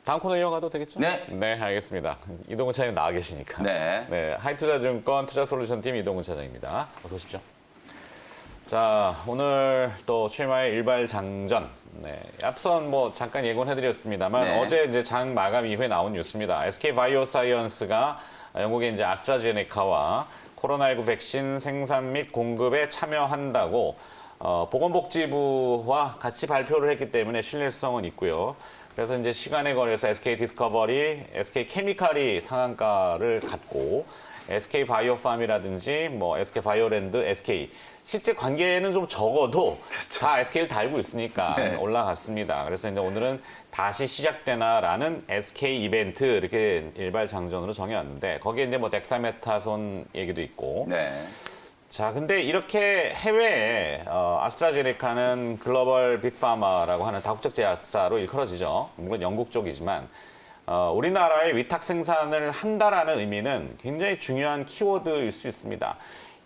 다음 코너 이어가도 되겠죠? 네. 네, 알겠습니다. 이동훈 차장님 나와 계시니까. 네. 하이투자증권 투자솔루션팀 이동훈 차장입니다. 어서 오십시오. 자, 오늘 또 출마의 일발장전. 네, 앞선 잠깐 예고해드렸습니다만 네. 어제 이제 장 마감 이후에 나온 뉴스입니다. SK 바이오사이언스가 영국의 이제 아스트라제네카와 코로나19 백신 생산 및 공급에 참여한다고 보건복지부와 같이 발표를 했기 때문에 신뢰성은 있고요. 그래서 이제 시간에 걸려서 SK 디스커버리, SK 케미칼이 상한가를 갖고 SK 바이오팜이라든지 SK 바이오랜드, SK 실제 관계는 좀 적어도 다 SK를 달고 있으니까 네. 올라갔습니다. 그래서 이제 오늘은 다시 시작되나라는 SK 이벤트 이렇게 일발장전으로 정해왔는데 거기에 이제 덱사메타손 얘기도 있고. 네. 자, 근데 이렇게 해외에 아스트라제네카는 글로벌 빅파마라고 하는 다국적 제약사로 일컬어지죠. 물론 영국 쪽이지만 우리나라의 위탁 생산을 한다라는 의미는 굉장히 중요한 키워드일 수 있습니다.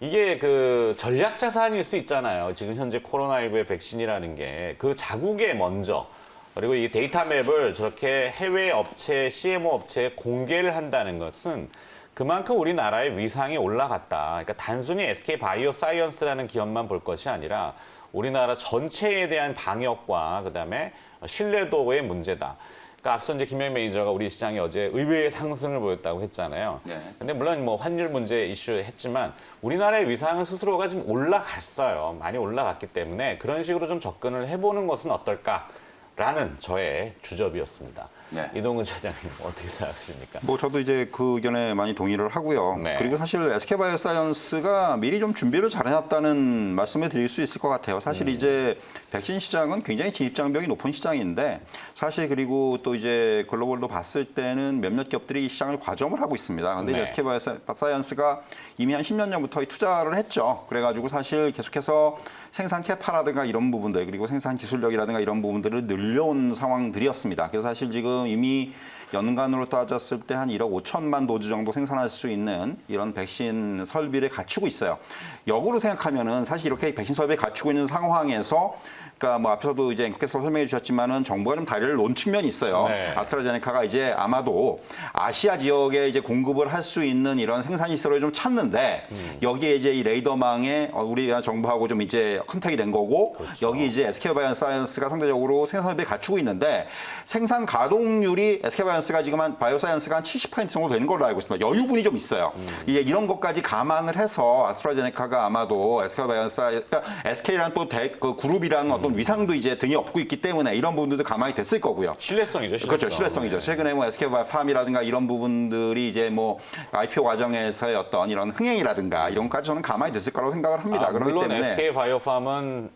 이게 그 전략 자산일 수 있잖아요. 지금 현재 코로나19의 백신이라는 게 그 자국에 먼저 그리고 이 데이터 맵을 저렇게 해외 업체, CMO 업체에 공개를 한다는 것은 그만큼 우리나라의 위상이 올라갔다. 그러니까 단순히 SK 바이오사이언스라는 기업만 볼 것이 아니라 우리나라 전체에 대한 방역과 그다음에 신뢰도의 문제다. 그러니까 앞서 이제 김영 매니저가 우리 시장이 어제 의외의 상승을 보였다고 했잖아요. 네. 근데 물론 환율 문제 이슈 했지만 우리나라의 위상은 스스로가 지금 올라갔어요. 많이 올라갔기 때문에 그런 식으로 좀 접근을 해보는 것은 어떨까라는 저의 주접이었습니다. 네. 이동훈 차장님 어떻게 생각하십니까? 저도 이제 그 의견에 많이 동의를 하고요. 네. 그리고 사실 SK바이오사이언스가 미리 좀 준비를 잘 해놨다는 말씀을 드릴 수 있을 것 같아요. 사실 이제 백신 시장은 굉장히 진입장벽이 높은 시장인데 사실 그리고 또 이제 글로벌로 봤을 때는 몇몇 기업들이 이 시장을 과점을 하고 있습니다. 근데 네. SK바이오사이언스가 이미 한 10년 전부터 투자를 했죠. 그래가지고 사실 계속해서 생산 캐파라든가 이런 부분들 그리고 생산 기술력이라든가 이런 부분들을 늘려온 상황들이었습니다. 그래서 사실 지금 이미 연간으로 따졌을 때 한 1억 5천만 도즈 정도 생산할 수 있는 이런 백신 설비를 갖추고 있어요. 역으로 생각하면은 사실 이렇게 백신 설비를 갖추고 있는 상황에서 그러니까 앞에서도 이제 앵커께서 설명해 주셨지만은 정부가 좀 다리를 놓은 측면이 있어요. 네. 아스트라제네카가 이제 아마도 아시아 지역에 이제 공급을 할 수 있는 이런 생산 시설을 좀 찾는데 여기에 이제 이 레이더망에 우리 정부하고 좀 이제 컨택이 된 거고 여기 이제 SK바이오사이언스가 상대적으로 생산 설비를 갖추고 있는데 생산 가동률이 SK바이오사이언스가 지금 바이오사이언스가 한 70% 정도 되는 걸로 알고 있습니다. 여유분이 좀 있어요. 이제 이런 것까지 감안을 해서 아스트라제네카가 아마도 그러니까 SK라는 또 그 그룹이라는 어떤 위상도 이제 등에 업고 있기 때문에 이런 부분들도 가만히 됐을 거고요. 신뢰성이죠, 신뢰성. 그렇죠, 신뢰성이죠. 네. 최근에 SK팜이라든가 이런 부분들이 이제 IPO 과정에서의 어떤 이런 흥행이라든가 이런 것까지 저는 가만히 됐을 거라고 생각을 합니다. 그렇기 물론 때문에 SK 바이오팜은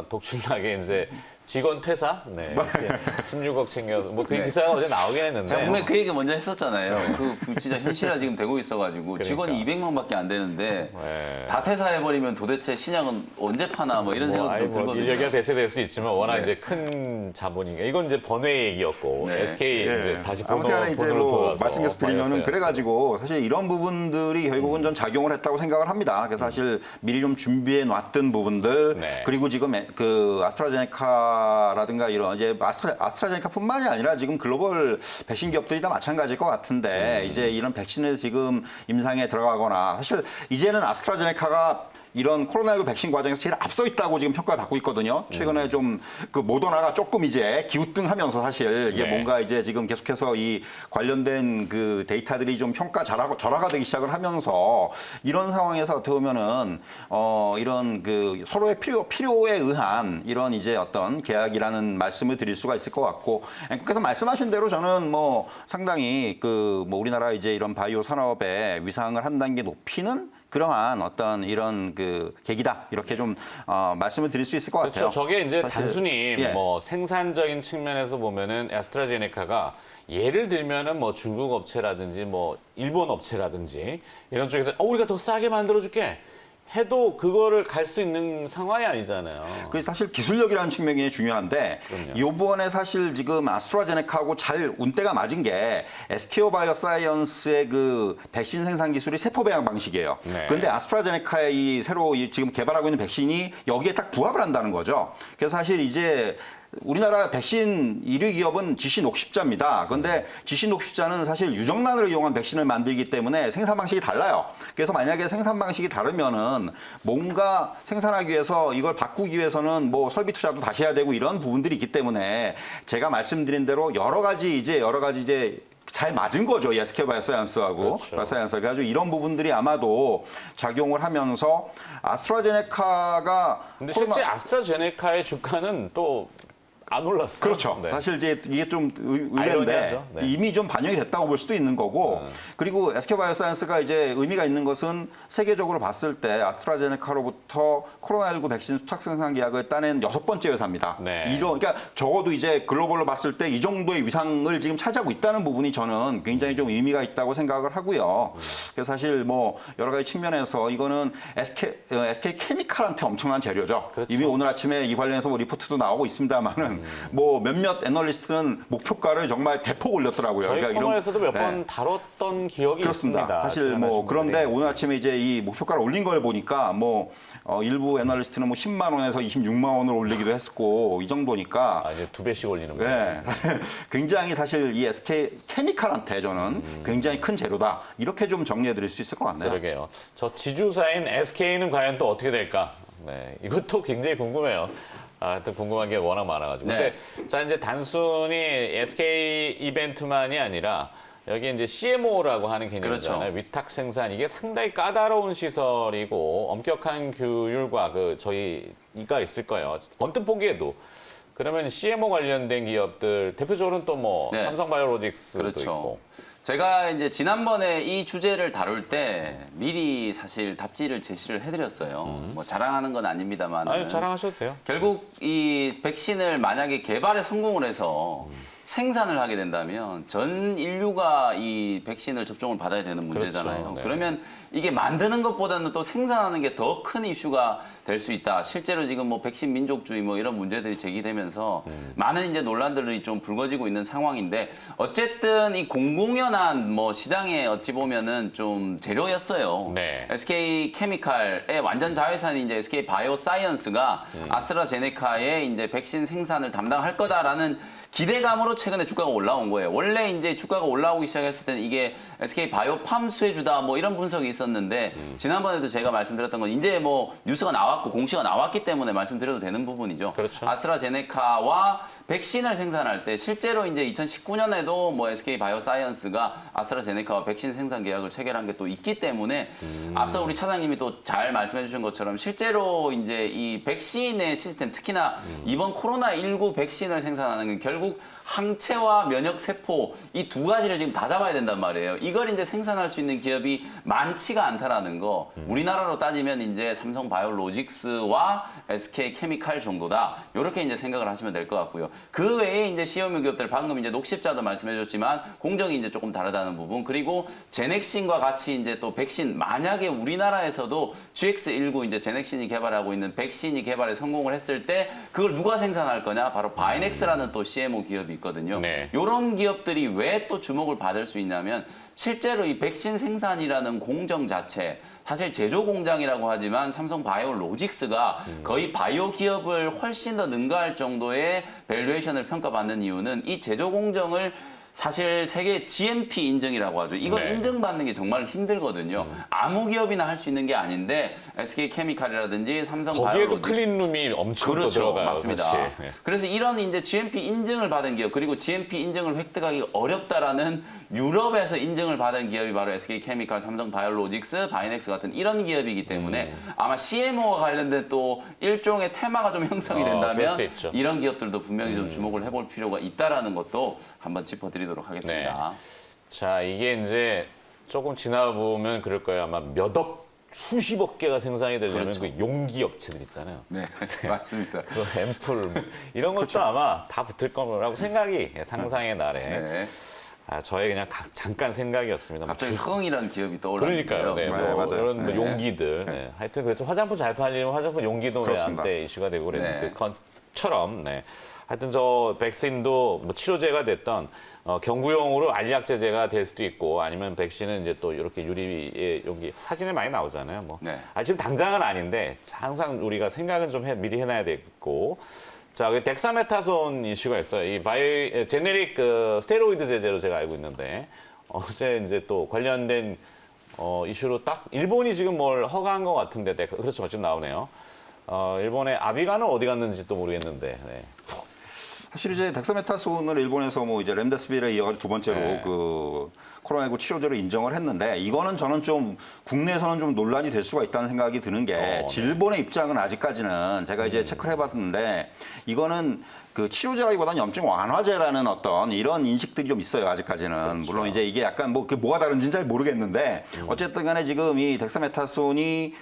독출나게 이제 직원 퇴사, 16억 챙겨서 그 네. 기사가 어제 나오긴 했는데. 제가 분명히 그 얘기 먼저 했었잖아요. 그 진짜 현실화 지금 되고 있어가지고 그러니까. 직원이 200명밖에 안 되는데 네. 다 퇴사해버리면 도대체 신약은 언제 파나 이런 생각도 좀 들거든요. 인력이 대체될 수 있지만 워낙 네. 이제 큰 자본이니까 이건 이제 번외 얘기였고 네. SK 이제 예. 다시 아무튼간에 이제 돌아서 말씀드려서 드리면은 바이오사이언스. 그래가지고 사실 이런 부분들이 결국은 전 작용을 했다고 생각을 합니다. 그래서 사실 미리 좀 준비해 놨던 부분들 네. 그리고 지금 그 아스트라제네카라든가 이런 이제 아스트라제네카뿐만이 아니라 지금 글로벌 백신 기업들이 다 마찬가지일 것 같은데 이제 이런 백신을 지금 임상에 들어가거나 사실 이제는 아스트라제네카가 이런 코로나19 백신 과정에서 제일 앞서 있다고 지금 평가를 받고 있거든요. 최근에 좀 그 모더나가 조금 이제 기우뚱하면서 사실 이게 네. 뭔가 이제 지금 계속해서 이 관련된 그 데이터들이 좀 평가 절하가 되기 시작을 하면서 이런 상황에서 어떻게 보면은 이런 그 서로의 필요에 의한 이런 이제 어떤 계약이라는 말씀을 드릴 수가 있을 것 같고 앵커께서 말씀하신 대로 저는 상당히 우리나라 이제 이런 바이오 산업의 위상을 한 단계 높이는 그러한 어떤 이런 그 계기다 이렇게 좀 말씀을 드릴 수 있을 것 같아요. 그렇죠. 저게 이제 사실, 단순히 예. 생산적인 측면에서 보면은 아스트라제네카가 예를 들면은 중국 업체라든지 일본 업체라든지 이런 쪽에서 우리가 더 싸게 만들어줄게 해도 그거를 갈 수 있는 상황이 아니잖아요. 그 사실 기술력이라는 측면이 중요한데 그럼요. 이번에 사실 지금 아스트라제네카하고 잘 운대가 맞은 게 SK 바이오사이언스의 그 백신 생산 기술이 세포 배양 방식이에요. 네. 그런데 아스트라제네카의 이 새로 지금 개발하고 있는 백신이 여기에 딱 부합을 한다는 거죠. 그래서 사실 이제 우리나라 백신 1위 기업은 GC 녹십자입니다. 그런데 GC 녹십자는 사실 유정란을 이용한 백신을 만들기 때문에 생산 방식이 달라요. 그래서 만약에 생산 방식이 다르면은 뭔가 생산하기 위해서 이걸 바꾸기 위해서는 뭐 설비 투자도 다시 해야 되고 이런 부분들이 있기 때문에 제가 말씀드린 대로 여러 가지 이제 잘 맞은 거죠. 이 SK 바이오사이언스하고 그렇죠. 바이오사이언스. 그래가지고 이런 부분들이 아마도 작용을 하면서 아스트라제네카가 근데 실제 아스트라제네카의 주가는 또 안 올랐어요. 그렇죠. 네. 사실 이제 이게 좀 의외인데 아이러니하죠. 네. 이미 좀 반영이 됐다고 볼 수도 있는 거고 그리고 SK바이오사이언스가 이제 의미가 있는 것은 세계적으로 봤을 때 아스트라제네카로부터 코로나19 백신 수탁 생산 계약을 따낸 6번째 회사입니다. 네. 그러니까 적어도 이제 글로벌로 봤을 때 이 정도의 위상을 지금 차지하고 있다는 부분이 저는 굉장히 좀 의미가 있다고 생각을 하고요. 그래서 사실 뭐 여러 가지 측면에서 이거는 SK 케미칼한테 엄청난 재료죠. 그렇죠. 이미 오늘 아침에 이 관련해서 뭐 리포트도 나오고 있습니다만은 뭐 몇몇 애널리스트는 목표가를 정말 대폭 올렸더라고요. 저희 그러니까 코너에서도 몇 번 네. 다뤘던 기억이 그렇습니다. 있습니다. 사실 뭐 지난하신 그런데 분들이. 오늘 아침에 이제 이 목표가를 올린 걸 보니까 뭐 일부 애널리스트는 뭐 10만 원에서 26만 원을 올리기도 했고 이 정도니까 이제 2배씩 올리는 거죠. 네. 굉장히 사실 이 SK 케미칼한테 저는 굉장히 큰 재료다. 이렇게 좀 정리해 드릴 수 있을 것 같네요. 그러게요. 저 지주사인 SK는 과연 또 어떻게 될까? 네, 이것도 굉장히 궁금해요. 하여튼 궁금한 게 워낙 많아가지고. 네. 근데 자 이제 단순히 SK 이벤트만이 아니라 여기 이제 CMO라고 하는 개념이잖아요. 그렇죠. 위탁 생산 이게 상당히 까다로운 시설이고 엄격한 규율과 저희가 있을 거예요. 언뜻 보기에도. 그러면 CMO 관련된 기업들 대표적으로는 또 뭐 네. 삼성바이오로직스도 그렇죠. 있고. 제가 이제 지난번에 이 주제를 다룰 때 미리 사실 답지를 제시를 해드렸어요. 뭐 자랑하는 건 아닙니다만. 아니 자랑하셔도 돼요. 결국 이 백신을 만약에 개발에 성공을 해서 생산을 하게 된다면 전 인류가 이 백신을 접종을 받아야 되는 문제잖아요. 그렇죠. 네. 그러면 이게 만드는 것보다는 또 생산하는 게 더 큰 이슈가 될 수 있다. 실제로 지금 뭐 백신 민족주의 뭐 이런 문제들이 제기되면서 많은 이제 논란들이 좀 불거지고 있는 상황인데 어쨌든 이 공공연한 뭐 시장에 어찌 보면은 좀 재료였어요. 네. SK 케미칼의 완전 자회사인 이제 SK 바이오사이언스가 아스트라제네카의 이제 백신 생산을 담당할 거다라는 기대감으로 최근에 주가가 올라온 거예요. 원래 이제 주가가 올라오기 시작했을 때는 이게 SK 바이오팜 수혜주다 뭐 이런 분석이 있었는데 지난번에도 제가 말씀드렸던 건 이제 뭐 뉴스가 나왔고 공시가 나왔기 때문에 말씀드려도 되는 부분이죠. 그렇죠. 아스트라제네카와 백신을 생산할 때 실제로 이제 2019년에도 뭐 SK 바이오사이언스가 아스트라제네카와 백신 생산 계약을 체결한 게 또 있기 때문에 앞서 우리 차장님이 또 잘 말씀해 주신 것처럼 실제로 이제 이 백신의 시스템 특히나 이번 코로나19 백신을 생산하는 게 결국 항체와 면역 세포 이 두 가지를 지금 다 잡아야 된단 말이에요. 이걸 이제 생산할 수 있는 기업이 많지가 않다라는 거. 우리나라로 따지면 이제 삼성 바이오로직스와 SK 케미칼 정도다. 이렇게 이제 생각을 하시면 될 것 같고요. 그 외에 이제 CMO 기업들 방금 이제 녹십자도 말씀해 줬지만 공정이 이제 조금 다르다는 부분. 그리고 제넥신과 같이 이제 또 백신 만약에 우리나라에서도 GX19 이제 제넥신이 개발하고 있는 백신이 개발에 성공을 했을 때 그걸 누가 생산할 거냐? 바로 바이넥스라는 또 CMO 기업이 있거든요. 네. 이런 기업들이 왜 또 주목을 받을 수 있냐면 실제로 이 백신 생산이라는 공정 자체 사실 제조 공장이라고 하지만 삼성 바이오로직스가 거의 바이오 기업을 훨씬 더 능가할 정도의 밸류에이션을 평가받는 이유는 이 제조 공정을 사실 세계 GMP 인증이라고 하죠. 이걸 네. 인증받는 게 정말 힘들거든요. 아무 기업이나 할 수 있는 게 아닌데 SK 케미칼이라든지 삼성 거기에도 바이오로직스 클린룸이 엄청 또 그렇죠. 들어가요. 맞습니다. 사실. 네. 그래서 이런 이제 GMP 인증을 받은 기업 그리고 GMP 인증을 획득하기 어렵다라는 유럽에서 인증을 받은 기업이 바로 SK 케미칼, 삼성 바이오로직스, 바이넥스 같은 이런 기업이기 때문에 아마 CMO와 관련된 또 일종의 테마가 좀 형성이 그럴 된다면 수도 있죠. 이런 기업들도 분명히 좀 주목을 해볼 필요가 있다라는 것도 한번 짚어드리도록 하겠습니다. 자, 이게 이제 조금 지나보면 그럴 거예요. 아마 수십억 개가 생산이 되려면 그렇죠. 그 용기 업체들 있잖아요. 네, 맞습니다. 그 앰플 뭐 이런 것도 아마 다 붙을 거라고 생각이 상상의 날에 네. 저의 그냥 잠깐 생각이었습니다. 갑자기 흥이라는 기업이 떠올랐는데요. 그러니까요. 네, 네, 뭐 맞아요. 이런 뭐 네. 용기들. 네. 하여튼 그래서 화장품 잘 팔리면 화장품 용기도 그렇습니다. 한때 이슈가 되고 그랬는데 네. 그것처럼 네. 하여튼 저 백신도 뭐 치료제가 됐던 경구용으로 알약제제가 될 수도 있고 아니면 백신은 이제 또 이렇게 유리의 용기 사진에 많이 나오잖아요. 뭐. 네. 지금 당장은 아닌데 항상 우리가 생각은 좀 미리 해놔야 되고 자, 그 덱사메타손 이슈가 있어요. 이 제네릭 스테로이드 제제로 제가 알고 있는데 어제 이제 또 관련된 이슈로 딱 일본이 지금 뭘 허가한 것 같은데, 그렇죠, 지금 나오네요. 일본의 아비가는 어디 갔는지 또 모르겠는데. 네. 사실 이제 덱사메타손을 일본에서 뭐 이제 렘데시비르에 이어가지고 두 번째로 네. 그 코로나19 치료제로 인정을 했는데, 이거는 저는 좀 국내에서는 좀 논란이 될 수가 있다는 생각이 드는 게, 네. 일본의 입장은 아직까지는 제가 이제 체크를 해봤는데, 이거는 그 치료제라기보다는 염증 완화제라는 어떤 이런 인식들이 좀 있어요, 아직까지는. 그렇죠. 물론 이제 이게 약간 뭐 뭐가 다른지는 잘 모르겠는데, 어쨌든 간에 지금 이 덱사메타손이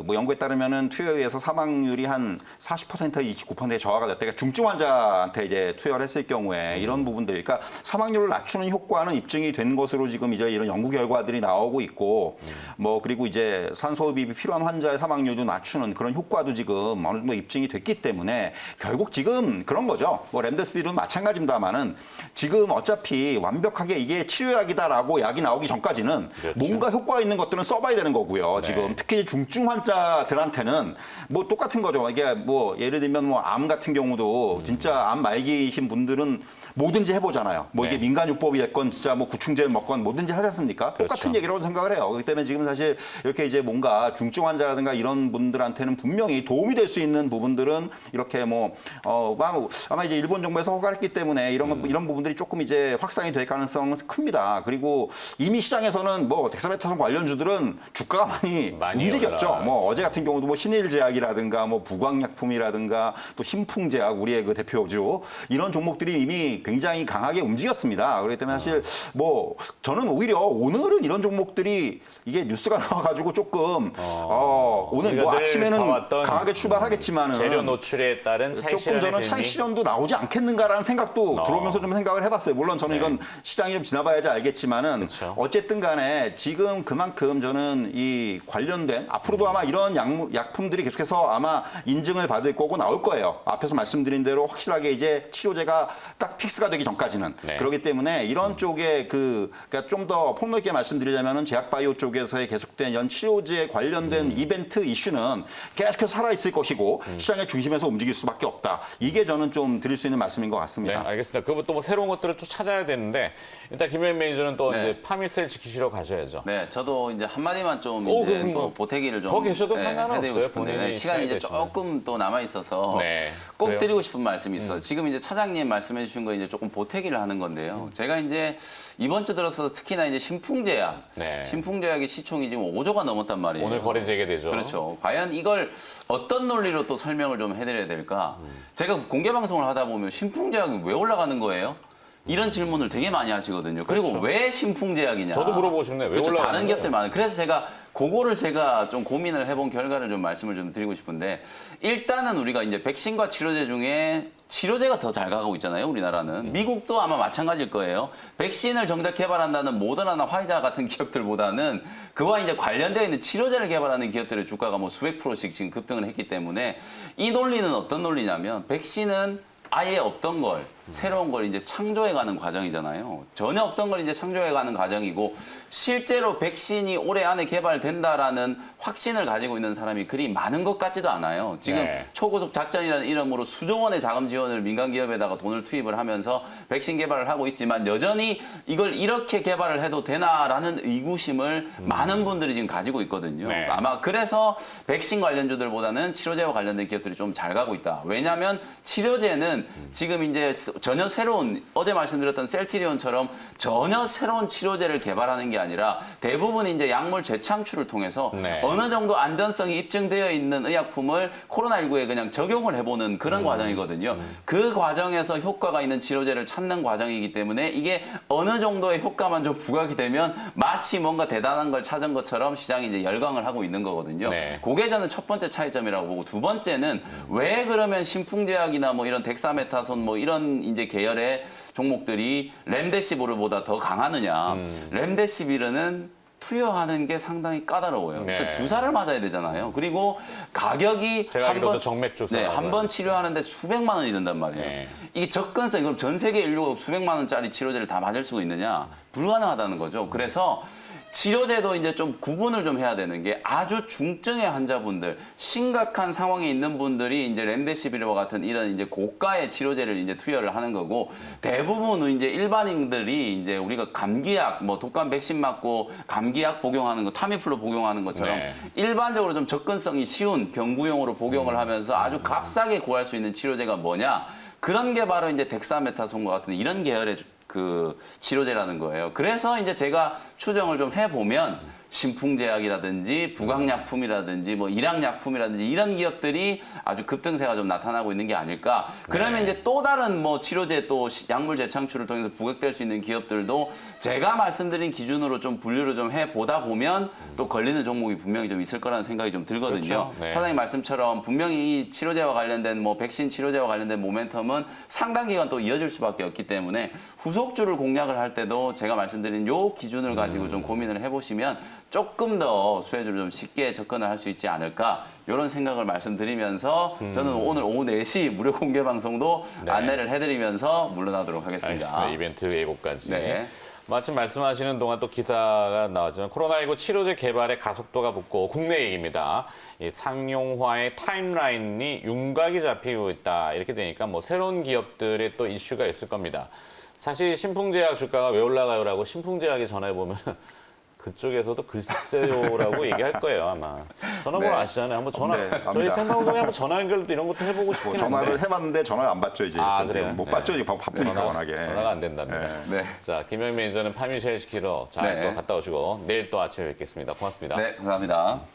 뭐 연구에 따르면은 투여에 의해서 사망률이 한 40%, 29%에 저하가 됐다. 그러니까 중증 환자한테 이제 투여를 했을 경우에 이런 부분들, 그러니까 사망률을 낮추는 효과는 입증이 된 것으로 지금 이제 이런 연구 결과들이 나오고 있고, 뭐 그리고 이제 산소호흡이 필요한 환자의 사망률도 낮추는 그런 효과도 지금 어느 정도 입증이 됐기 때문에, 결국 지금 그런 거죠. 뭐 렘데시비르는 마찬가지입니다만은 지금 어차피 완벽하게 이게 치료약이다라고 약이 나오기 전까지는 그렇죠. 뭔가 효과 있는 것들은 써봐야 되는 거고요. 네. 지금 특히 중증 환자들한테는 뭐 똑같은 거죠. 이게 뭐 예를 들면 뭐 암 같은 경우도 진짜 암 말기이신 분들은 뭐든지 해보잖아요. 뭐 이게 네. 민간요법이 됐건 진짜 뭐 구충제를 먹건 뭐든지 하지 않습니까? 똑같은 그렇죠. 얘기라고 생각을 해요. 그렇기 때문에 지금 사실 이렇게 이제 뭔가 중증 환자라든가 이런 분들한테는 분명히 도움이 될 수 있는 부분들은 이렇게 뭐 아마 이제 일본 정부에서 허가했기 때문에 이런 부분들이 조금 이제 확산이 될 가능성은 큽니다. 그리고 이미 시장에서는 뭐 덱사메타손 관련주들은 주가가 많이 움직였죠. 뭐 어제 같은 경우도 뭐 신일제약이라든가 뭐 부광약품이라든가 또 신풍제약, 우리의 그 대표주, 이런 종목들이 이미 굉장히 강하게 움직였습니다. 그렇기 때문에 사실 뭐 저는 오히려 오늘은 이런 종목들이 이게 뉴스가 나와가지고 조금 오늘 뭐 우리가 늘 아침에는 봐왔던 강하게 출발하겠지만은 재료 노출에 따른 차익 조금 실현의 저는 차익 비중이 실현도 나오지 않겠는가라는 생각도 들어오면서 좀 생각을 해봤어요. 물론 저는 이건 시장이 좀 지나봐야지 알겠지만은, 그렇죠. 어쨌든 간에 지금 그만큼 저는 이 관련된 앞으로도 아마 이런 약품들이 계속해서 아마 인증을 받을 거고 나올 거예요. 앞에서 말씀드린 대로 확실하게 이제 치료제가 딱 픽스가 되기 전까지는. 네. 그렇기 때문에 이런 쪽에 그러니까 좀 더 폭넓게 말씀드리자면은 제약바이오 쪽에서의 계속된 치료제 관련된 이벤트 이슈는 계속해서 살아있을 것이고, 시장의 중심에서 움직일 수밖에 없다. 이게 저는 좀 드릴 수 있는 말씀인 것 네, 같습니다. 알겠습니다. 그것도 뭐 새로운 것들을 또 찾아야 되는데, 일단 김현 매니저는 또 네. 이제 파미셀 지키시러 가셔야죠. 네, 저도 이제 한마디만 좀 오, 이제 그럼 또 뭐 보태기를 좀 거 계셔도 상관은 해드리고 없어요. 싶은데, 본인이 시간이 이제 시간이 조금 또 남아 있어서 네, 꼭 그래요? 드리고 싶은 말씀이 있어요. 지금 이제 차장님 말씀해 주신 거 이제 조금 보태기를 하는 건데요. 제가 이제 이번 주 들어서 특히나 이제 신풍제약, 네. 신풍제약의 시총이 지금 5조가 넘었단 말이에요. 오늘 거래 재개되죠. 그렇죠. 과연 이걸 어떤 논리로 또 설명을 좀 해드려야 될까? 제가 공개 방송을 하다 보면 신풍제약이 왜 올라가는 거예요? 이런 질문을 되게 많이 하시거든요. 그리고 그렇죠. 왜 신풍제약이냐? 저도 물어보고 싶네요. 왜 그렇죠. 올라가는 다른 거예요? 기업들 많아요. 그래서 그거를 제가 좀 고민을 해본 결과를 좀 말씀을 좀 드리고 싶은데, 일단은 우리가 이제 백신과 치료제 중에 치료제가 더 잘 가고 있잖아요, 우리나라는. 미국도 아마 마찬가지일 거예요. 백신을 정작 개발한다는 모더나나 화이자 같은 기업들보다는 그와 이제 관련되어 있는 치료제를 개발하는 기업들의 주가가 뭐 수백 %씩 지금 급등을 했기 때문에, 이 논리는 어떤 논리냐면, 백신은 아예 없던 걸 새로운 걸 이제 창조해가는 과정이잖아요. 전혀 없던 걸 이제 창조해가는 과정이고, 실제로 백신이 올해 안에 개발된다라는 확신을 가지고 있는 사람이 그리 많은 것 같지도 않아요. 지금 네. 초고속 작전이라는 이름으로 수조 원의 자금 지원을 민간 기업에다가 돈을 투입을 하면서 백신 개발을 하고 있지만, 여전히 이걸 이렇게 개발을 해도 되나라는 의구심을 많은 분들이 지금 가지고 있거든요. 네. 아마 그래서 백신 관련주들보다는 치료제와 관련된 기업들이 좀 잘 가고 있다. 왜냐하면 치료제는 지금 이제 전혀 새로운, 어제 말씀드렸던 셀티리온처럼 전혀 새로운 치료제를 개발하는 게 아니라 대부분 이제 약물 재창출을 통해서 네. 어느 정도 안전성이 입증되어 있는 의약품을 코로나19에 그냥 적용을 해보는 그런 과정이거든요. 그 과정에서 효과가 있는 치료제를 찾는 과정이기 때문에, 이게 어느 정도의 효과만 좀 부각이 되면 마치 뭔가 대단한 걸 찾은 것처럼 시장이 이제 열광을 하고 있는 거거든요. 네. 그게 저는 첫 번째 차이점이라고 보고, 두 번째는 왜 그러면 신풍제약이나 뭐 이런 덱사메타손 뭐 이런 이제 계열의 종목들이 렘데시비르보다 더 강하느냐? 렘데시비르는 투여하는 게 상당히 까다로워요. 네. 그래서 주사를 맞아야 되잖아요. 그리고 가격이 제가 알기로도 정맥 주사 맞아야 한 번 치료하는데 수백만 원이 든단 말이에요. 네. 이게 접근성, 그럼 전 세계 인류가 수백만 원짜리 치료제를 다 맞을 수 있느냐? 불가능하다는 거죠. 그래서 치료제도 이제 좀 구분을 좀 해야 되는 게 아주 중증의 환자분들, 심각한 상황에 있는 분들이 이제 렘데시비르와 같은 이런 이제 고가의 치료제를 이제 투여를 하는 거고 대부분은 이제 일반인들이 이제 우리가 감기약, 뭐 독감 백신 맞고 감기약 복용하는 거, 타미플루 복용하는 것처럼 네. 일반적으로 좀 접근성이 쉬운 경구용으로 복용을 하면서 아주 값싸게 구할 수 있는 치료제가 뭐냐? 그런 게 바로 이제 덱사메타손과 같은 이런 계열의 그 치료제라는 거예요. 그래서 이제 제가 추정을 좀 해보면 신풍제약이라든지 부강약품이라든지 뭐 일양약품이라든지 이런 기업들이 아주 급등세가 좀 나타나고 있는 게 아닐까. 그러면 이제 또 다른 뭐 치료제 또 약물 재창출을 통해서 부각될 수 있는 기업들도 제가 말씀드린 기준으로 좀 분류를 좀 해보다 보면 또 걸리는 종목이 분명히 좀 있을 거라는 생각이 좀 들거든요. 그렇죠. 네. 차장님 말씀처럼 분명히 이 치료제와 관련된 뭐 백신 치료제와 관련된 모멘텀은 상당 기간 또 이어질 수밖에 없기 때문에 후속주를 공략을 할 때도 제가 말씀드린 요 기준을 가지고 좀 고민을 해보시면 조금 더 수혜주를 좀 쉽게 접근을 할 수 있지 않을까 이런 생각을 말씀드리면서 저는 오늘 오후 4시 무료 공개 방송도 네. 안내를 해드리면서 물러나도록 하겠습니다. 알겠습니다. 이벤트 예고까지. 네. 마침 말씀하시는 동안 또 기사가 나왔지만 코로나19 치료제 개발에 가속도가 붙고 국내 얘기입니다. 이 상용화의 타임라인이 윤곽이 잡히고 있다. 이렇게 되니까 뭐 새로운 기업들의 또 이슈가 있을 겁니다. 사실 신풍제약 주가가 왜 올라가요라고 신풍제약에 전화해보면 그쪽에서도 글쎄요라고 얘기할 거예요, 아마. 전화번호 네. 아시잖아요. 한번 전화, 네, 저희 압니다. 생방송에 한번 전화 연결도 이런 것도 해보고 싶긴 한데. 전화를 해봤는데 전화를 안 받죠 이제. 아, 그래요? 못 네. 받죠 이제 바쁘니까 워낙에. 전화가 안 된답니다. 네. 네. 자, 김영 매니저는 파미쉘 시키러 잘 네. 또 갔다 오시고 내일 또 아침에 뵙겠습니다. 고맙습니다. 네, 감사합니다.